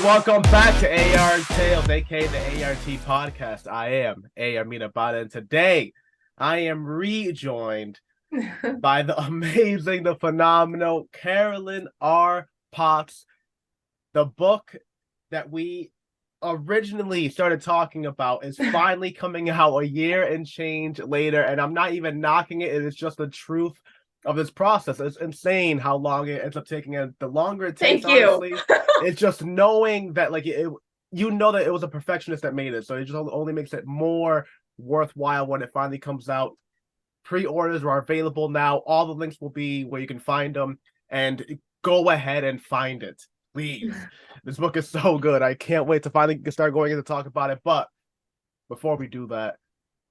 welcome back to AR Tales, aka the A.R.T. podcast. I am Amina Bada, and today I am rejoined by the amazing, the phenomenal Carolyn R. Potts. The book that we originally started talking about is finally coming out a year and change later, and I'm not even knocking it. It is just the truth of this process. It's insane how long it ends up taking, and the longer it takes, honestly, it's just knowing that that it was a perfectionist that made it, so it just only makes it more worthwhile when it finally comes out. Pre-orders are available now. All the links will be where you can find them, and go ahead and find it, please. This book is so good. I can't wait to finally start going in to talk about it. But before we do that,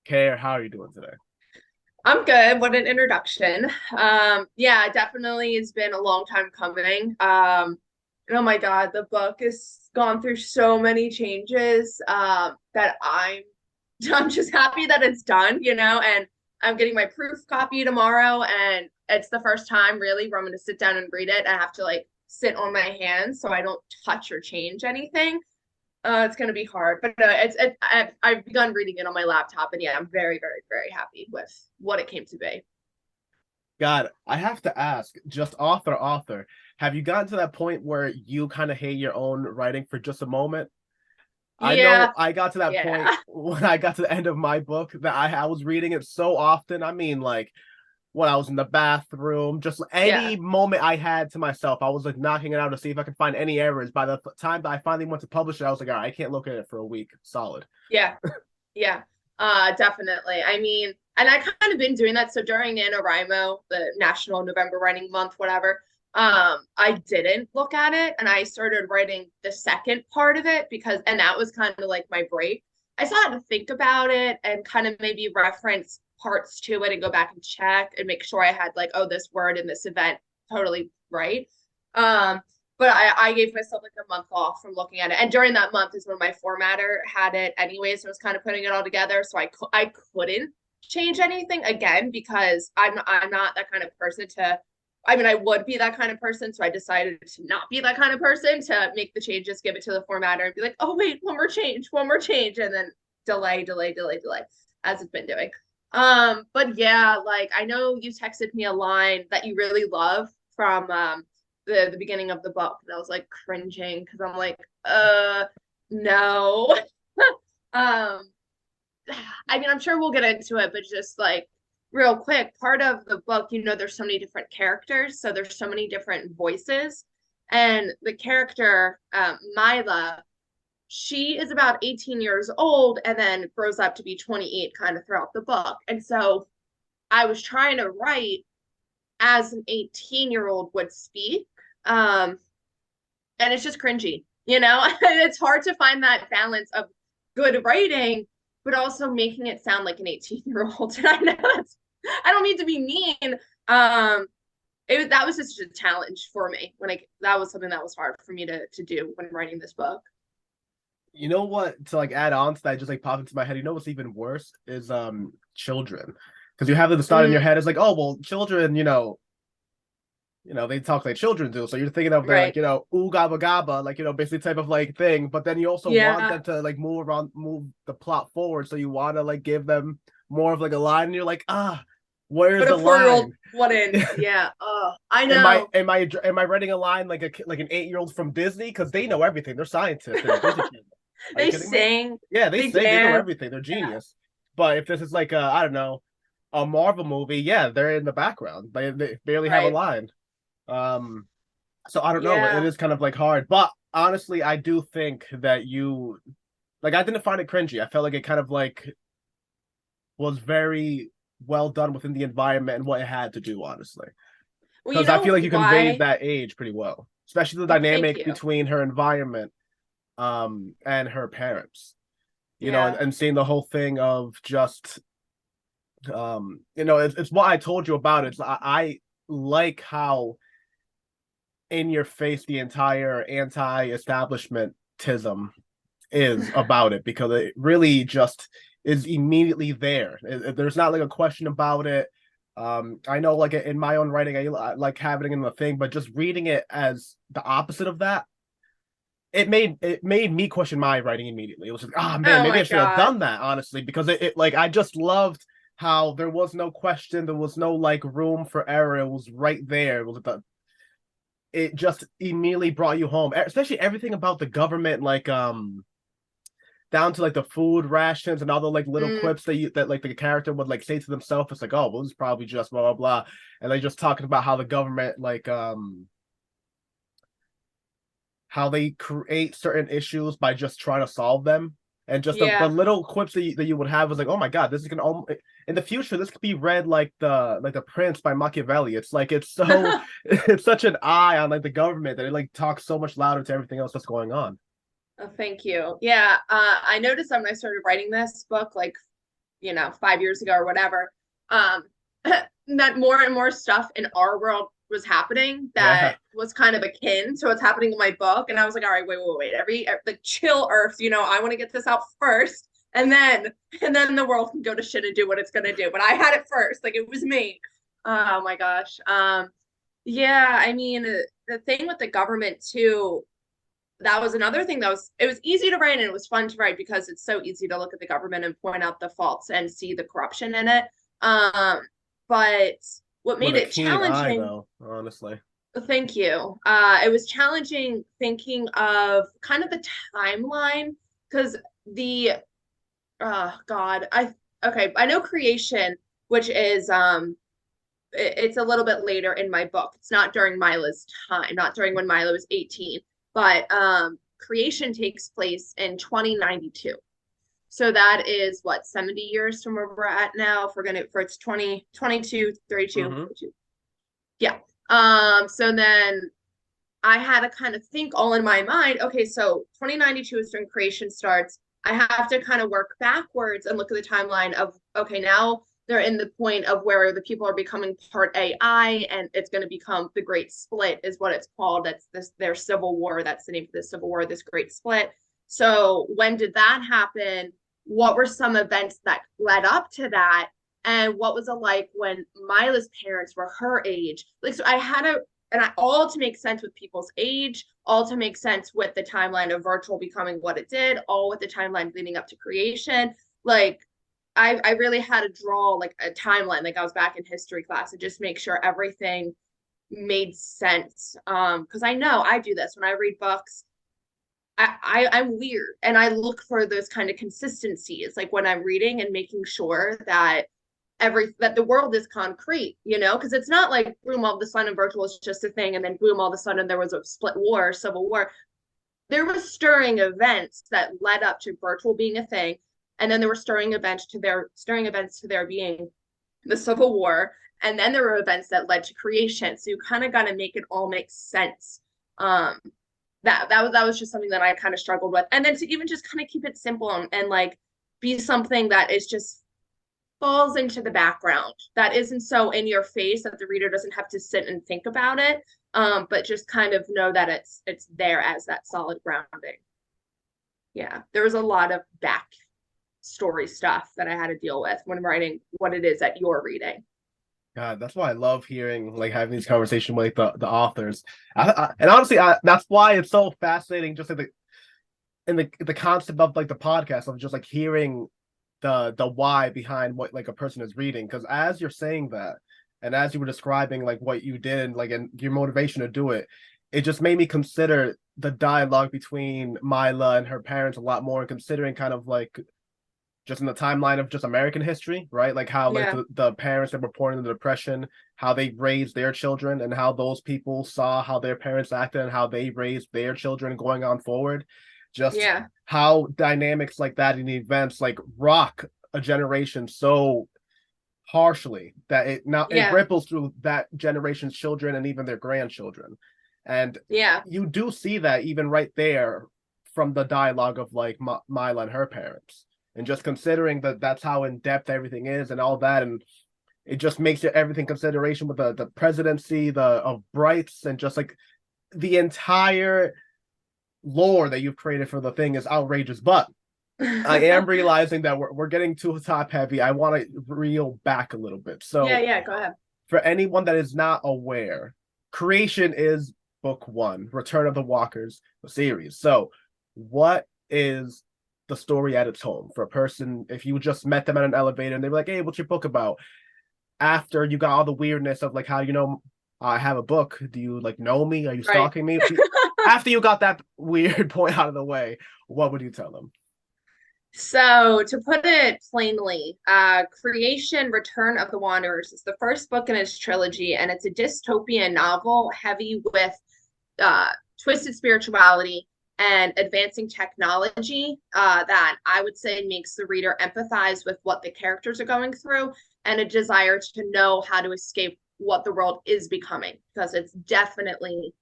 Care, how are you doing today? I'm good. What an introduction. Yeah, definitely has been a long time coming. Oh my God, the book has gone through so many changes that I'm just happy that it's done, and I'm getting my proof copy tomorrow, and it's the first time really where I'm going to sit down and read it. I have to like sit on my hands so I don't touch or change anything. It's gonna be hard, but I've begun reading it on my laptop, and yeah, I'm very, very, very happy with what it came to be. God, I have to ask, just author, have you gotten to that point where you kind of hate your own writing for just a moment? I know Yeah, I got to that point yeah, when I got to the end of my book that I was reading it so often. I mean, like when I was in the bathroom, just yeah, any moment I had to myself, I was like knocking it out to see if I could find any errors. By the time that I finally went to publish it, I was like, all right, I can't look at it for a week solid. yeah, yeah. Definitely. I mean, and I kind of been doing that. So during NaNoWriMo, the National November Writing Month, whatever, I didn't look at it, and I started writing the second part of it and that was kind of like my break. I still had to think about it and kind of maybe reference parts to it and go back and check and make sure I had like, oh, this word in this event totally right. Um, but I gave myself like a month off from looking at it. And during that month is when my formatter had it anyway. So I was kind of putting it all together. So I couldn't change anything again because I'm not that kind of person to, I mean, I would be that kind of person. So I decided to not be that kind of person, to make the changes, give it to the formatter and be like, oh, wait, one more change. And then delay, as it's been doing. But yeah, like I know you texted me a line that you really love from the beginning of the book, and I was like cringing because I'm like, no. um, I mean, I'm sure we'll get into it, but just like real quick, part of the book, there's so many different characters, so there's so many different voices, and the character Mila, she is about 18 years old and then grows up to be 28 kind of throughout the book. And so I was trying to write as an 18-year-old would speak. Um, and it's just cringy, it's hard to find that balance of good writing, but also making it sound like an 18-year-old. And I know I don't mean to be mean. That was just a challenge for me that was something that was hard for me to do when writing this book. You know what? To like add on to that, just like pop into my head. You know what's even worse is children, because you have the thought in your Mm, head. It's like, oh well, children, they talk like children do. So you're thinking of their like, right. ooh gabba gabba, like basically type of like thing. But then you also want Yeah. them to like move the plot forward. So you want to like give them more of like a line, and you're like, where's But a the 4-year-old line? wouldn't. Yeah. Oh, I Am I know. am I am I writing a line like like an 8-year-old from Disney? Because they know everything. They're scientists. They're Disney Channel. Are you They kidding me? sing, Yeah, they they say they know dance. everything. They're Yeah. genius. But if this is like I don't know, a Marvel movie, yeah, they're in the background. They barely have a Right. line. Um, so I don't know. It Yeah. is kind of like hard. But honestly, I do think that you like I didn't find it cringy. I felt like it kind of like was very well done within the environment and what it had to do, honestly. Well, you Because I feel know like you conveyed why? that age pretty well, especially the Oh, thank dynamic you. between her environment and her parents. Yeah. And seeing the whole thing of just it's what I told you about it. I like how in your face the entire anti-establishmentism is about it, because it really just is immediately there. There's not like a question about it. I know like in my own writing, I like having it in the thing, but just reading it as the opposite of that, it made me question my writing immediately. It was like, ah, man, Oh maybe I my should have God. done that, honestly, because it like I just loved how there was no question, there was no like room for error. It was right there. It just immediately brought you home, especially everything about the government, like down to like the food rations and all the like little Mm, quips that like the character would like say to themselves. It's like, oh, well, this is probably just blah blah blah, and they just talking about how the government like how they create certain issues by just trying to solve them. And just the yeah. little quips that you would have was like, oh my god, this is gonna in the future this could be read like the Prince by Machiavelli. It's like it's so it's such an eye on like the government that it like talks so much louder to everything else that's going on. Oh, thank you. Yeah, I noticed that when I started writing this book, like, 5 years ago or whatever, um, that more and more stuff in our world was happening Yeah. that was kind of akin to what's happening in my book. And I was like, all right, wait. Like chill Earth, I want to get this out first. And then the world can go to shit and do what it's gonna do. But I had it first. Like it was me. Oh my gosh. Yeah, I mean, the thing with the government too, that was another thing it was easy to write and it was fun to write because it's so easy to look at the government and point out the faults and see the corruption in it. Um, but what With made a it keen eye, challenging, though, honestly. thank you. It was challenging thinking of kind of the timeline because the God, I know creation, which is it's a little bit later in my book. It's not during Mila's time, not during when Mila was 18, but creation takes place in 2092. So that is what, 70 years from where we're at now. If we're gonna for it's 20, 22, 32, Mm-hmm. 42. Yeah. So then I had to kind of think all in my mind, okay, so 2092 is when creation starts. I have to kind of work backwards and look at the timeline of, okay, now they're in the point of where the people are becoming part AI and it's going to become the Great Split, is what it's called. That's their civil war. That's the name for the civil war, this Great Split. So when did that happen? What were some events that led up to that? And what was it like when Mila's parents were her age? Like, so I had to all to make sense with people's age, all to make sense with the timeline of virtual becoming what it did, all with the timeline leading up to creation. Like, I really had to draw like a timeline, like I was back in history class, and just make sure everything made sense. Because I know I do this when I read books. I'm weird and I look for those kind of consistencies, like when I'm reading and making sure that the world is concrete, because it's not like boom, all of a sudden virtual is just a thing, and then boom, all of a sudden there was a split war, civil war. There was stirring events that led up to virtual being a thing, and then there were stirring events to there being the civil war, and then there were events that led to creation. So you kind of got to make it all make sense. Um, that was just something that I kind of struggled with, and then to even just kind of keep it simple and like be something that is just falls into the background, that isn't so in your face that the reader doesn't have to sit and think about it, but just kind of know that it's there as that solid grounding. Yeah, there was a lot of back story stuff that I had to deal with when writing what it is that you're reading. God, that's why I love hearing like having these conversations with like, the authors. And honestly, that's why it's so fascinating. Just like the concept of like the podcast of just like hearing the why behind what like a person is reading. Because as you're saying that, and as you were describing like what you did, like and your motivation to do it, it just made me consider the dialogue between Mila and her parents a lot more, and considering kind of like just in the timeline of just American history, right? Like how like Yeah, the parents that were born in the Depression, how they raised their children, and how those people saw how their parents acted and how they raised their children going on forward. Just yeah, how dynamics like that in events like rock a generation so harshly that it yeah, ripples through that generation's children and even their grandchildren. And yeah, you do see that even right there from the dialogue of like Mila and her parents, and just considering that that's how in depth everything is and all that, and it just makes it everything consideration with the presidency, the of Brights, and just like the entire lore that you've created for the thing is outrageous. But I am realizing that we're getting too top heavy. I want to reel back a little bit. yeah, So yeah. Go ahead. for anyone that is not aware, creation is book 1, Return of the Walkers, the series. So what is the story at its home for a person, if you just met them at an elevator and they were like, hey, what's your book about? After you got all the weirdness of like, how you know I have a book, do you like know me, are you Right. stalking me? After you got that weird point out of the way, what would you tell them? So to put it plainly, Creation Return of the Wanderers is the first book in its trilogy, and it's a dystopian novel heavy with twisted spirituality and advancing technology that I would say makes the reader empathize with what the characters are going through and a desire to know how to escape what the world is becoming, because it's definitely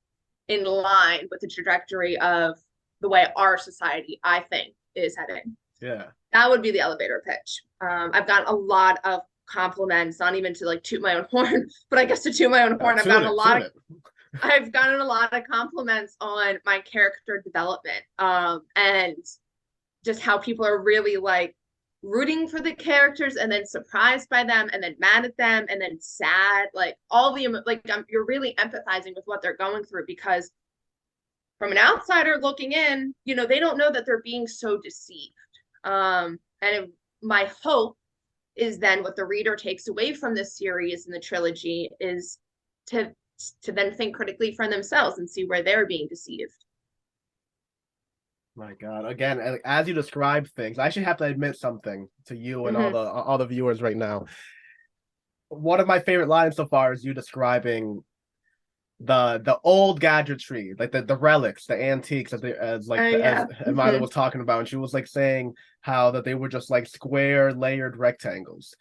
in line with the trajectory of the way our society, I think, is heading. Yeah. That would be the elevator pitch. I've gotten a lot of compliments, not even to like toot my own horn, but I guess to toot my own horn. I've gotten a lot of compliments on my character development, and just how people are really like rooting for the characters and then surprised by them and then mad at them and then sad, like all the like you're really empathizing with what they're going through, because from an outsider looking in, you know, they don't know that they're being so deceived. My hope is then what the reader takes away from this series and the trilogy is to then think critically for themselves and see where they're being deceived. My God. Again, as you describe things, I actually have to admit something to you and all the viewers right now. One of my favorite lines so far is you describing the old gadgetry, like the relics, the antiques, as Amanda was talking about, and she was like saying how that they were just like square layered rectangles.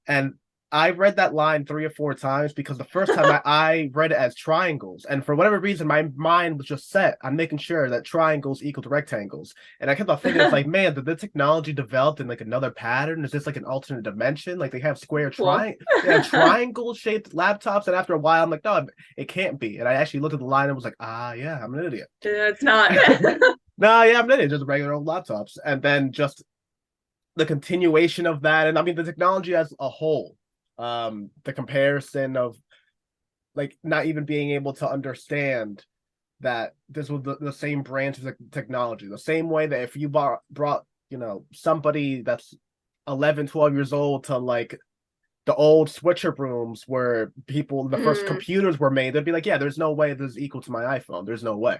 And I read that line 3 or 4 times because the first time I read it as triangles, and for whatever reason my mind was just set on making sure that triangles equal to rectangles, and I kept on thinking, it's like, man, did the technology developed in like another pattern? Is this like an alternate dimension? Like they have they have triangle shaped laptops, and after a while I'm like, no, it can't be. And I actually looked at the line and was like, yeah, I'm an idiot. It's not. No, yeah, I'm an idiot. Just regular old laptops. And then just the continuation of that, and I mean the technology as a whole, the comparison of like not even being able to understand that this was the same branch of the technology, the same way that if you brought you know somebody that's 11, 12 years old to like the old switcher rooms where the first computers were made, they'd be like, yeah, there's no way this is equal to my iPhone, there's no way.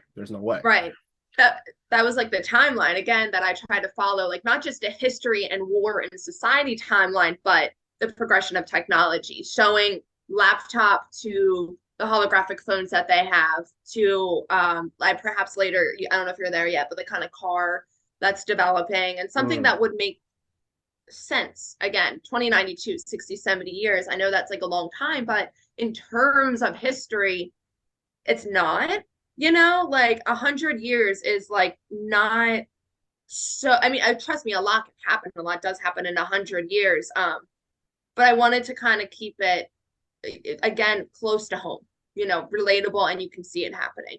Right. That was like the timeline again that I tried to follow, like not just a history and war and society timeline, but the progression of technology, showing laptop to the holographic phones that they have to like perhaps later, I don't know if you're there yet, but the kind of car that's developing and something that would make sense. Again, 2092, 60, 70 years. I know that's like a long time, but in terms of history, it's not, you know, like 100 years is like not so, I mean, trust me, a lot can happen. A lot does happen in 100 years. But I wanted to kind of keep it, again, close to home, you know, relatable, and you can see it happening.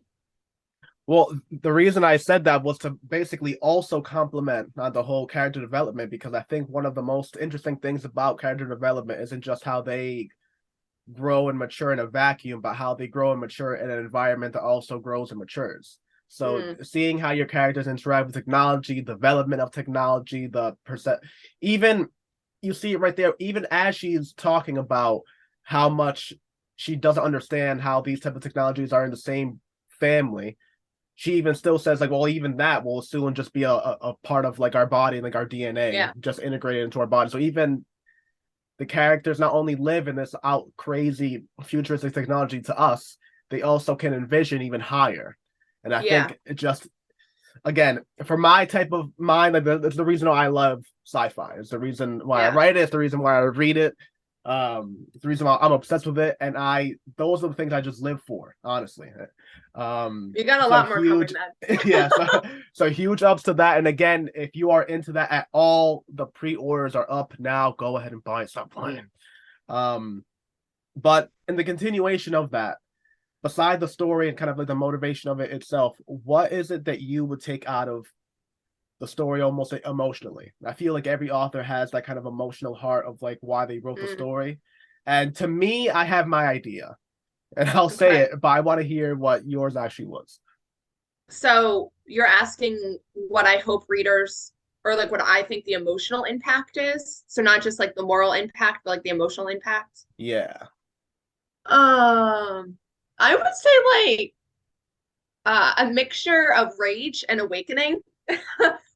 Well, the reason I said that was to basically also compliment the whole character development, because I think one of the most interesting things about character development isn't just how they grow and mature in a vacuum, but how they grow and mature in an environment that also grows and matures. So seeing how your characters interact with technology, development of technology, even you see it right there, even as she's talking about how much she doesn't understand how these type of technologies are in the same family, she even still says like, well, even that will soon just be a part of like our body, like our DNA, just integrated into our body. So even the characters not only live in this out crazy futuristic technology to us, they also can envision even higher. And I think it just, again, for my type of mind, like that's the reason why I love sci-fi. It's the reason why I write it. It's the reason why I read it. It's the reason why I'm obsessed with it. And those are the things I just live for, honestly. You got a lot more coming then. Yeah, so huge ups to that. And again, if you are into that at all, the pre-orders are up now. Go ahead and buy it. Stop playing. But in the continuation of that, beside the story and kind of like the motivation of it itself, what is it that you would take out of the story almost emotionally? I feel like every author has that kind of emotional heart of like why they wrote the story. And to me, I have my idea. And I'll say Okay. it, but I want to hear what yours actually was. So you're asking what I hope readers, or like what I think the emotional impact is. So not just like the moral impact, but like the emotional impact. Yeah. I would say like a mixture of rage and awakening,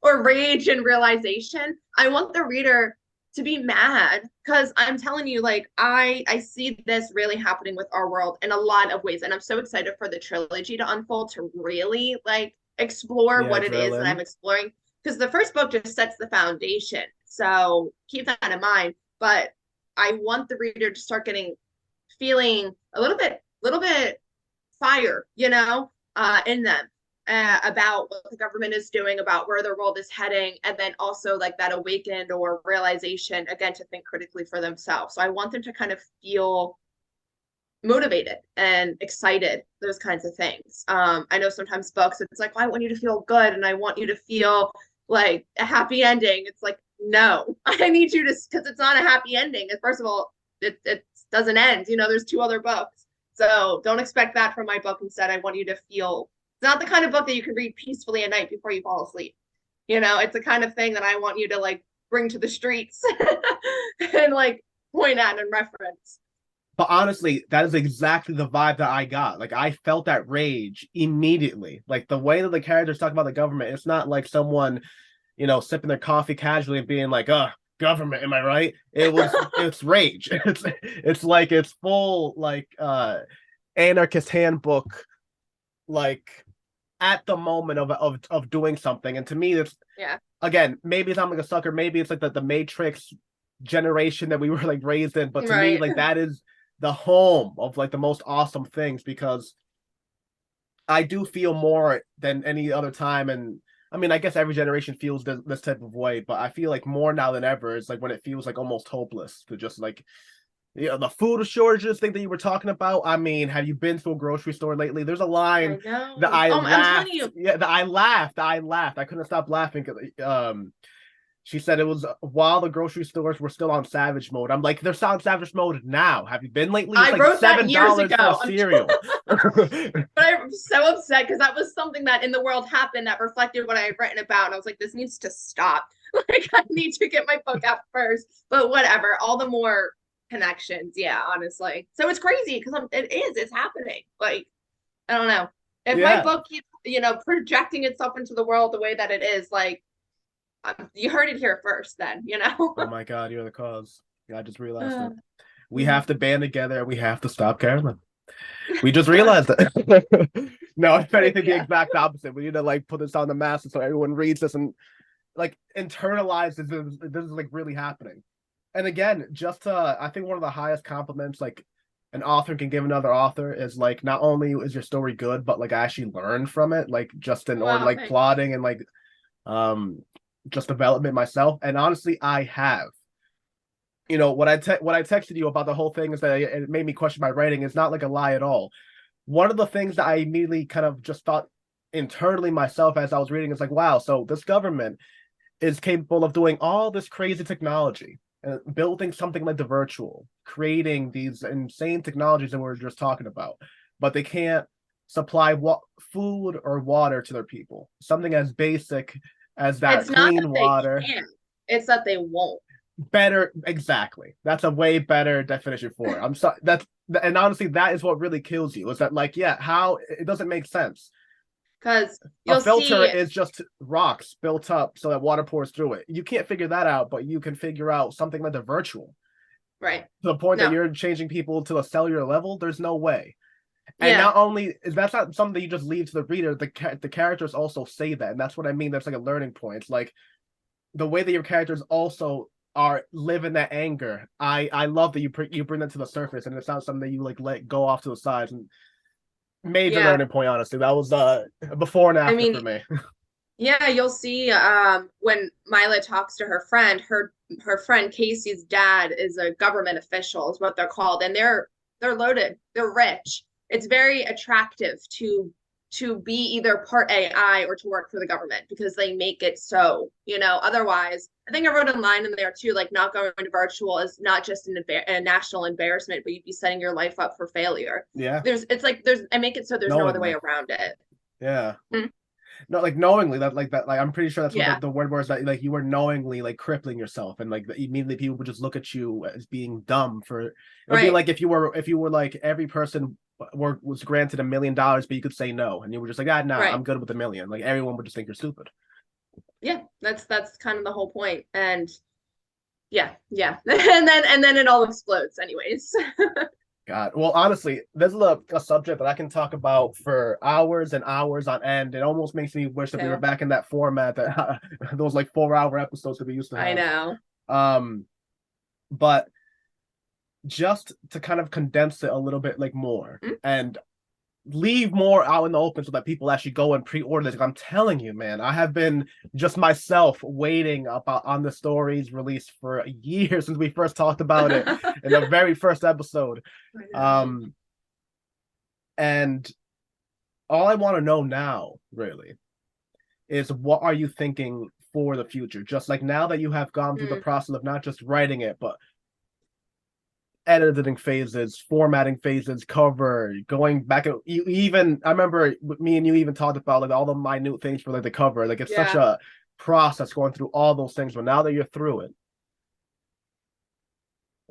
or rage and realization. I want the reader to be mad because I'm telling you, like I see this really happening with our world in a lot of ways, and I'm so excited for the trilogy to unfold to really like explore Yeah, what it is drill that I'm in. exploring. Because the first book just sets the foundation, so keep that in mind. But I want the reader to start getting feeling little bit fire, in them, about what the government is doing, about where the world is heading, and then also like that awakened or realization again to think critically for themselves. So I want them to kind of feel motivated and excited, those kinds of things. I know sometimes books, it's like, well, I want you to feel good and I want you to feel like a happy ending. It's like, no, I need you to, because it's not a happy ending. First of all, it doesn't end. There's two other books. So don't expect that from my book. Instead, I want you to feel it's not the kind of book that you can read peacefully at night before you fall asleep. It's the kind of thing that I want you to like bring to the streets and like point at and reference. But honestly, that is exactly the vibe that I got. Like I felt that rage immediately. Like the way that the characters talk about the government, it's not like someone, sipping their coffee casually and being like, government, am I right? It's rage. It's like it's full like anarchist handbook, like at the moment of doing something. And to me, it's Yeah. again, maybe it's not like a sucker, maybe it's like the Matrix generation that we were like raised in, but to me, Right. like that is the home of like the most awesome things because I do feel more than any other time. And I mean, I guess every generation feels this type of way, but I feel like more now than ever is like when it feels like almost hopeless to just like the food shortages thing that you were talking about. I mean, have you been to a grocery store lately? There's a I line that know. I I'm telling laughed. you, Yeah, that I laughed. I couldn't stop laughing because she said it was while the grocery stores were still on savage mode. I'm like, they're on savage mode now. Have you been lately? It's I like wrote that years $7 for a ago. cereal. But I'm so upset because that was something that in the world happened that reflected what I had written about. And I was like, this needs to stop. Like, I need to get my book out first. But whatever, all the more connections. Yeah, honestly. So it's crazy because it's happening. Like, I don't know. If my Yeah. book keeps, projecting itself into the world the way that it is, like, you heard it here first, then. Oh my God, you're the cause. I just realized Uh, it. We have to band together and we have to stop Carolyn. We just realized it. No, if anything, the yeah. exact opposite. We need to like put this on the masses so everyone reads this and like internalizes this is like really happening. And again, just I think one of the highest compliments like an author can give another author is like not only is your story good, but like I actually learned from it, like just in order Wow, like thanks. plotting and like um just development myself. And honestly, I have. What I texted you about the whole thing is that it made me question my writing is not like a lie at all. One of the things that I immediately kind of just thought internally myself as I was reading is like, wow, so this government is capable of doing all this crazy technology and building something like the virtual, creating these insane technologies that we were just talking about, but they can't supply food or water to their people. Something as basic as that It's not that clean they water. can't, it's that they won't. Better, exactly. That's a way better definition for it. I'm sorry. And honestly, that is what really kills you. Is that like, yeah, how it doesn't make sense. Because A you'll filter see, is just rocks built up so that water pours through it. You can't figure that out, but you can figure out something like the virtual right? to the point that No, you're changing people to a cellular level. There's no way. And yeah, not only is that's not something that you just leave to the reader, the characters also say that, and that's what I mean. That's like a learning point. It's like the way that your characters also are living that anger. I love that you bring that to the surface, and it's not something that you like let go off to the sides. And major yeah. learning point, honestly. That was before and I after mean, for me. yeah, you'll see when Mila talks to her friend Casey's dad is a government official, is what they're called, and they're loaded, they're rich. It's very attractive to to be either part AI or to work for the government because they make it so, otherwise, I think I wrote a line in there too, like not going to virtual is not just a national embarrassment, but you'd be setting your life up for failure. Yeah. I make it so there's no other way around it. Yeah. No, like knowingly like I'm pretty sure that's what the word was, that like you were knowingly like crippling yourself, and like immediately people would just look at you as being dumb for it would be like if you were like every person was granted $1 million, but you could say no, and you were just like, I'm good with $1 million. Like everyone would just think you're stupid. Yeah, that's kind of the whole point. And yeah. and then it all explodes anyways. God. Well, honestly, this is a subject that I can talk about for hours and hours on end. It almost makes me wish that we were back in that format, that those like 4-hour episodes that we used to have. I know. But just to kind of condense it a little bit like more and leave more out in the open so that people actually go and pre-order this. I'm telling you, man, I have been just myself waiting on the stories released for a year since we first talked about it in the very first episode. And all I want to know now really is, what are you thinking for the future? Just like now that you have gone through the process of not just writing it, but editing phases, formatting phases, cover, going back. I remember me and you even talked about like all the minute things for like the cover. Like it's such a process going through all those things. But now that you're through it,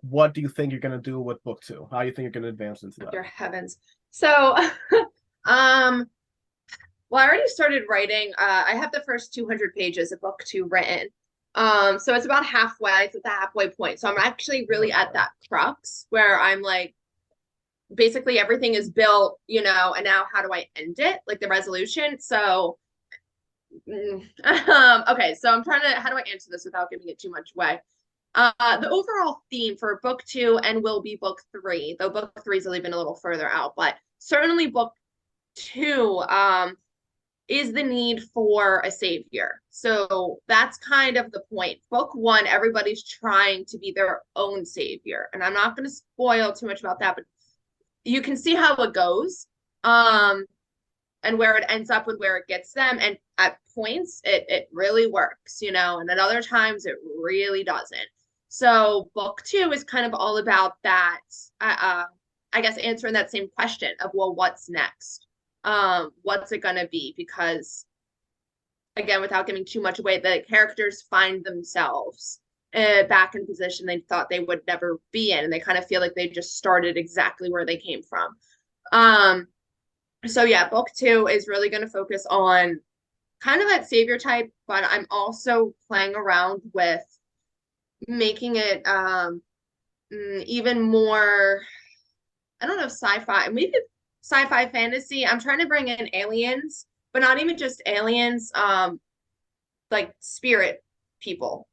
what do you think you're gonna do with book 2? How do you think you're gonna advance into that? Dear heavens. So well, I already started writing. I have the first 200 pages of book 2 written. So it's about halfway. It's at the halfway point. So I'm actually really at that crux where I'm like, basically everything is built, and now how do I end it? Like the resolution. So, okay. So I'm trying to, how do I answer this without giving it too much away? The overall theme for book 2 and will be book 3, though book 3 is even a little further out, but certainly book 2, is the need for a savior. So that's kind of the point. Book 1, everybody's trying to be their own savior. And I'm not going to spoil too much about that, but you can see how it goes, and where it ends up and where it gets them. And at points, it really works, and at other times it really doesn't. So book 2 is kind of all about that, I guess, answering that same question of, well, what's next? What's it gonna be? Because again, without giving too much away, the characters find themselves back in position they thought they would never be in, and they kind of feel like they just started exactly where they came from. So yeah, book 2 is really going to focus on kind of that savior type, but I'm also playing around with making it even more, I don't know, sci-fi, maybe sci-fi fantasy. I'm trying to bring in aliens, but not even just aliens, like spirit people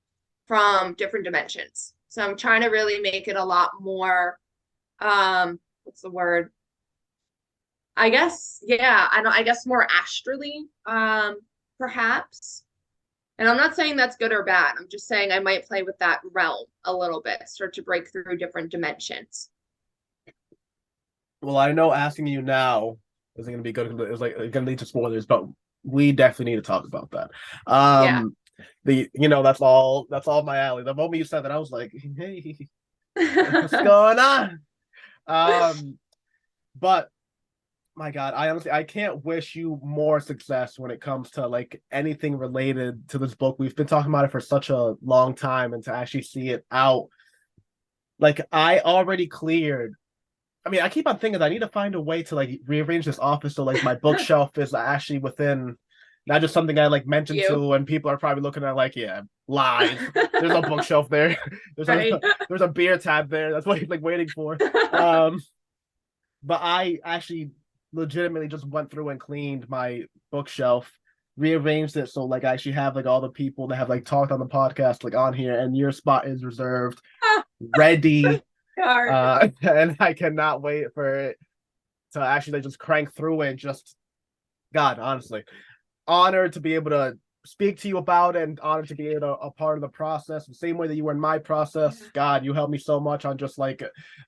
from different dimensions. So I'm trying to really make it a lot more, what's the word? I guess, I guess more astrally, perhaps. And I'm not saying that's good or bad. I'm just saying I might play with that realm a little bit, start to break through different dimensions. Well, I know asking you now isn't going to be good. It's like going to lead to spoilers, but we definitely need to talk about that. That's all my alley. The moment you said that, I was like, hey, what's going on? But my God, I can't wish you more success when it comes to like anything related to this book. We've been talking about it for such a long time, and to actually see it out, like I already cleared. I mean, I keep on thinking I need to find a way to like rearrange this office so like my bookshelf is actually within, not just something I like mentioned to, and people are probably looking at like, yeah, lies. There's no bookshelf there. There's a beer tab there. That's what he's like waiting for. But I actually legitimately just went through and cleaned my bookshelf, rearranged it so like I actually have like all the people that have like talked on the podcast like on here, and your spot is reserved, ready. And I cannot wait for it to actually like, just crank through it. Just God, honestly, honored to be able to speak to you about it, and honored to be a part of the process the same way that you were in my process. God, you helped me so much on just like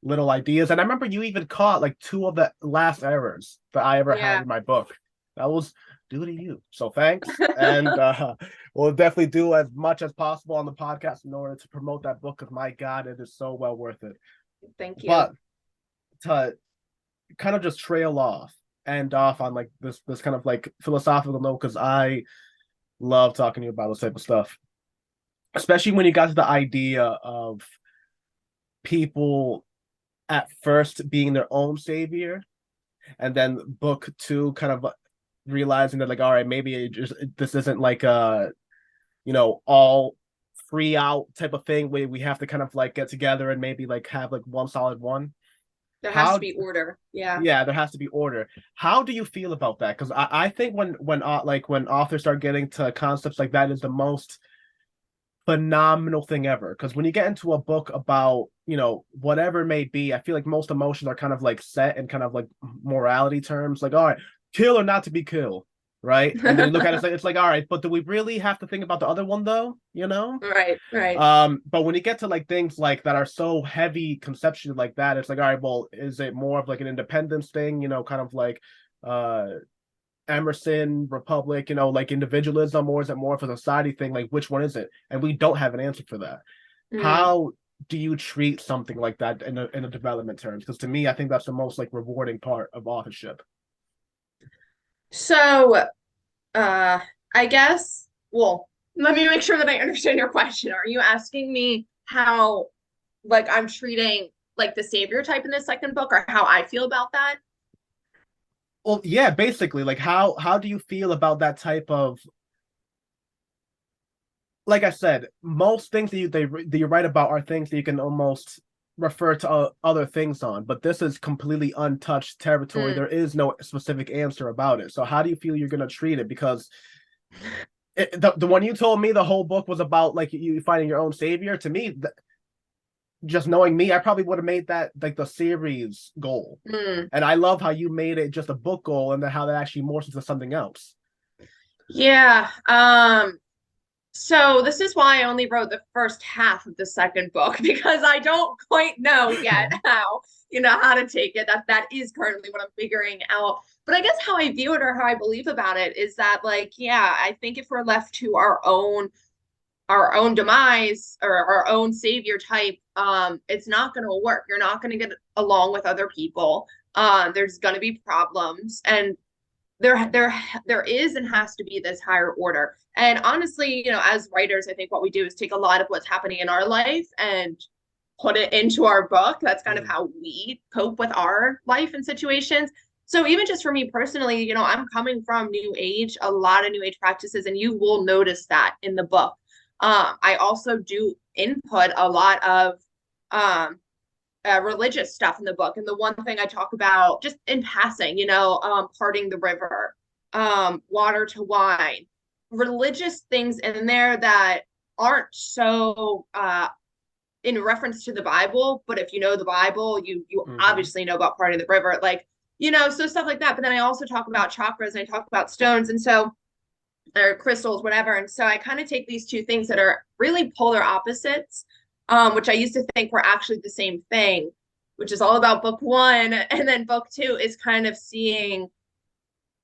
little ideas. And I remember you even caught like 2 of the last errors that I ever had in my book. That was due to you. So thanks. And we'll definitely do as much as possible on the podcast in order to promote that book because my God, it is so well worth it. Thank you. But to kind of just trail off and off on like this kind of like philosophical note, because I love talking to you about this type of stuff. Especially when you got to the idea of people at first being their own savior, and then book two kind of realizing that like, all right, maybe this isn't like a all free out type of thing where we have to kind of like get together and maybe like have like one solid one. There has How to be order. Yeah. Yeah, there has to be order. How do you feel about that? Because I think when when authors start getting to concepts like that is the most phenomenal thing ever. Because when you get into a book about whatever it may be, I feel like most emotions are kind of like set in kind of like morality terms, like, all right, kill or not to be killed, right? And then you look at it, it's like, all right, but do we really have to think about the other one though? Right, right. But when you get to like things like that are so heavy conceptually like that, it's like, all right, well, is it more of like an independence thing, kind of like uh Emerson, Republic, like individualism, or is it more of a society thing? Like, which one is it? And we don't have an answer for that. Mm. How do you treat something like that in a development terms? Because to me, I think that's the most like rewarding part of authorship. So, I guess, well, let me make sure that I understand your question. Are you asking me how, like, I'm treating like the savior type in the second book, or how I feel about that? Well, yeah, basically, like how do you feel about that type of, like I said, most things that you write about are things that you can almost refer to other things on, but this is completely untouched territory. Mm. There is no specific answer about it. So how do you feel you're going to treat it? Because the one you told me the whole book was about like you finding your own savior. To me, just knowing me, I probably would have made that like the series goal. Mm. And I love how you made it just a book goal and then how that actually morphs into something else. Yeah. So this is why I only wrote the first half of the second book because I don't quite know yet how to take it. That is currently what I'm figuring out. But I guess how I view it or how I believe about it is that like, yeah, I think if we're left to our own demise or our own savior type, it's not going to work. You're not going to get along with other people. There's going to be problems, and there is and has to be this higher order. And honestly, as writers, I think what we do is take a lot of what's happening in our life and put it into our book. That's kind of how we cope with our life and situations. So even just for me personally, I'm coming from new age, a lot of new age practices, and you will notice that in the book. I also do input a lot of religious stuff in the book. And the one thing I talk about just in passing, parting the river, water to wine, religious things in there that aren't so in reference to the Bible, but if you know the Bible, you obviously know about parting the river, like, so stuff like that. But then I also talk about chakras and I talk about stones. And so or crystals, whatever. And so I kind of take these two things that are really polar opposites, which I used to think were actually the same thing, which is all about book one. And then book two is kind of seeing,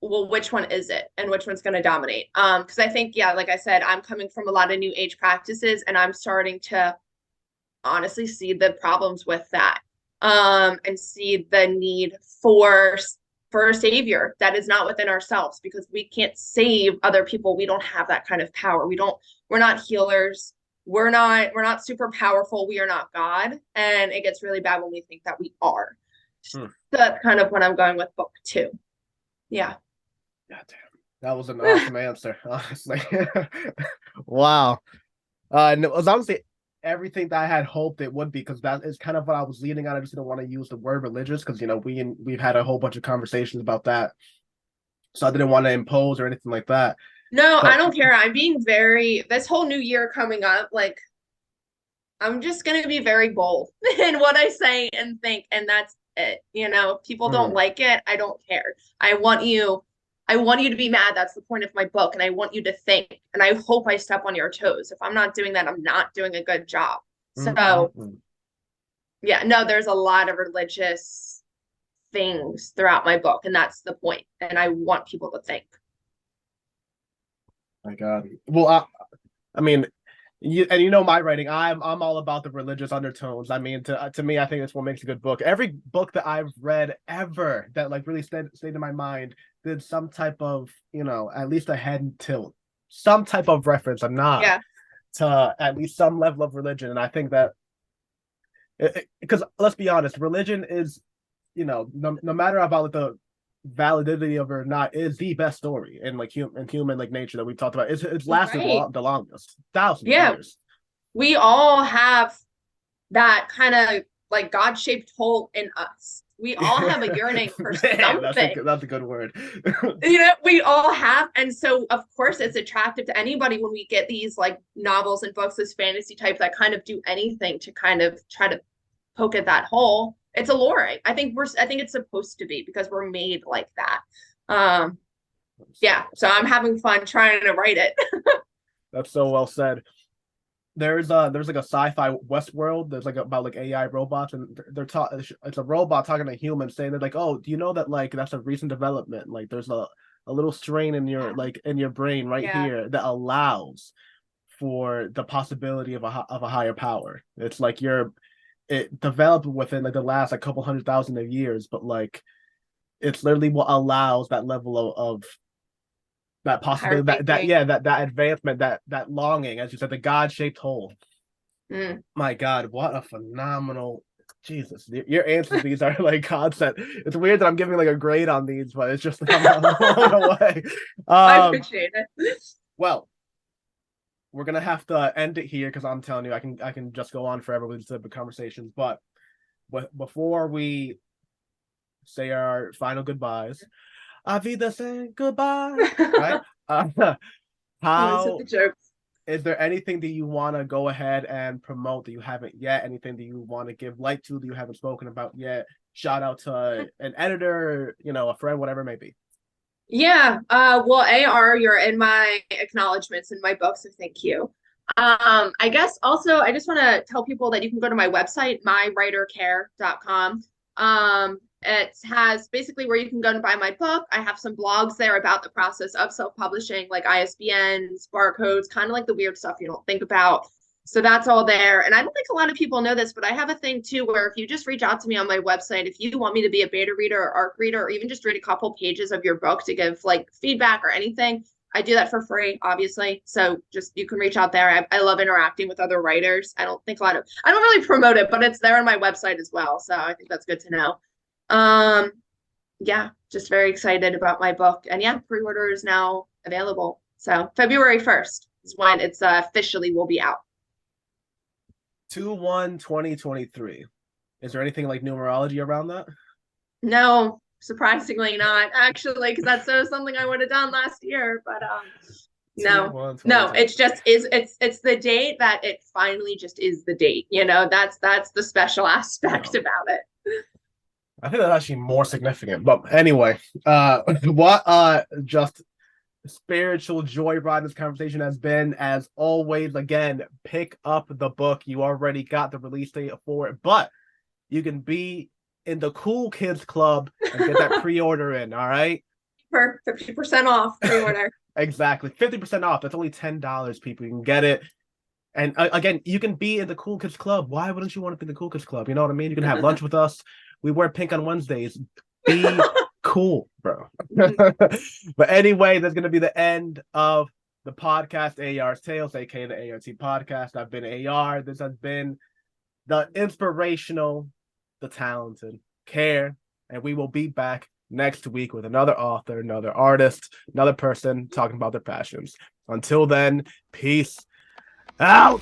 well, which one is it and which one's going to dominate? Because I think, yeah, like I said, I'm coming from a lot of new age practices and I'm starting to honestly see the problems with that, and see the need for a savior that is not within ourselves, because we can't save other people. We don't have that kind of power. We're not healers. We're not super powerful. We are not God. And it gets really bad when we think that we are. So that's kind of what I'm going with book two. Yeah. God damn. That was an awesome answer, honestly. Wow. And it was honestly everything that I had hoped it would be, because that is kind of what I was leaning on. I just didn't want to use the word religious because we've had a whole bunch of conversations about that, so I didn't want to impose or anything like that. No, But I don't care. I'm being this whole new year coming up, like I'm just gonna be very bold in what I say and think, and that's it. People don't like it. I don't care. I want you to be mad. That's the point of my book. And I want you to think. And I hope I step on your toes. If I'm not doing that, I'm not doing a good job. So, yeah, no, there's a lot of religious things throughout my book, and that's the point. And I want people to think. My God. Well, I mean, you know my writing. I'm all about the religious undertones. I mean, to me, I think that's what makes a good book. Every book that I've read ever that like really stayed in my mind did some type of, at least a head tilt, some type of reference. I'm not to at least some level of religion, and I think that because let's be honest, religion is, no matter about the validity of it or not, is the best story in like human like nature that we've talked about. It's lasted the longest, thousands of years. We all have that kind of like God-shaped hole in us. We all have a yearning for something. That's a good word. We all have. And so, of course, it's attractive to anybody when we get these like novels and books, this fantasy type that kind of do anything to kind of try to poke at that hole. It's alluring. I think it's supposed to be, because we're made like that. So I'm having fun trying to write it. That's so well said. There's like a sci-fi Westworld. There's like about like AI robots, and it's a robot talking to humans, saying they're like, oh, do you know that like that's a recent development? Like there's a little strain in your in your brain right here that allows for the possibility of a higher power. It's like it developed within like the last like couple 100,000 of years, but like it's literally what allows that level of that possibility, that advancement, that longing, as you said, the God-shaped hole. My God, what a phenomenal Jesus! Your answers to these are like concept. It's weird that I'm giving like a grade on these, but it's just I'm blown away. I appreciate it. Well, we're gonna have to end it here because I'm telling you, I can just go on forever with these type of conversations. But before we say our final goodbyes, Avida saying goodbye, right? How is there anything that you want to go ahead and promote that you haven't yet? Anything that you want to give light to that you haven't spoken about yet? Shout out to an editor, a friend, whatever it may be. Yeah. Well, A.R., you're in my acknowledgments in my book, so thank you. I guess also I just want to tell people that you can go to my website, mywritercare.com. It has basically where you can go and buy my book. I have some blogs there about the process of self-publishing, like ISBNs, barcodes, kind of like the weird stuff you don't think about. So that's all there. And I don't think a lot of people know this, but I have a thing too, where if you just reach out to me on my website, if you want me to be a beta reader or ARC reader, or even just read a couple pages of your book to give like feedback or anything, I do that for free, obviously. So just, you can reach out there. I love interacting with other writers. I don't really promote it, but it's there on my website as well. So I think that's good to know. Just very excited about my book. And pre-order is now available. So February 1st is when it's officially will be out. 2/1/2023. Is there anything like numerology around that? No, surprisingly not, actually, because that's something I would have done last year. But no, it's just it's the date that it finally just is the date. That's the special aspect about it. I think that's actually more significant. But anyway, what just spiritual joyride this conversation has been. As always, again, pick up the book. You already got the release date for it, but you can be in the cool kids club and get that pre-order in. All right, for 50% off pre-order. Exactly, 50% off. That's only $10, people. You can get it. And again, you can be in the cool kids club. Why wouldn't you want to be in the cool kids club? You know what I mean? You can have lunch with us. We wear pink on Wednesdays. Be cool, bro. But anyway, that's going to be the end of the podcast, AR's Tales, aka the ART podcast. I've been AR. This has been the inspirational, the talented Care. And we will be back next week with another author, another artist, another person talking about their passions. Until then, peace out.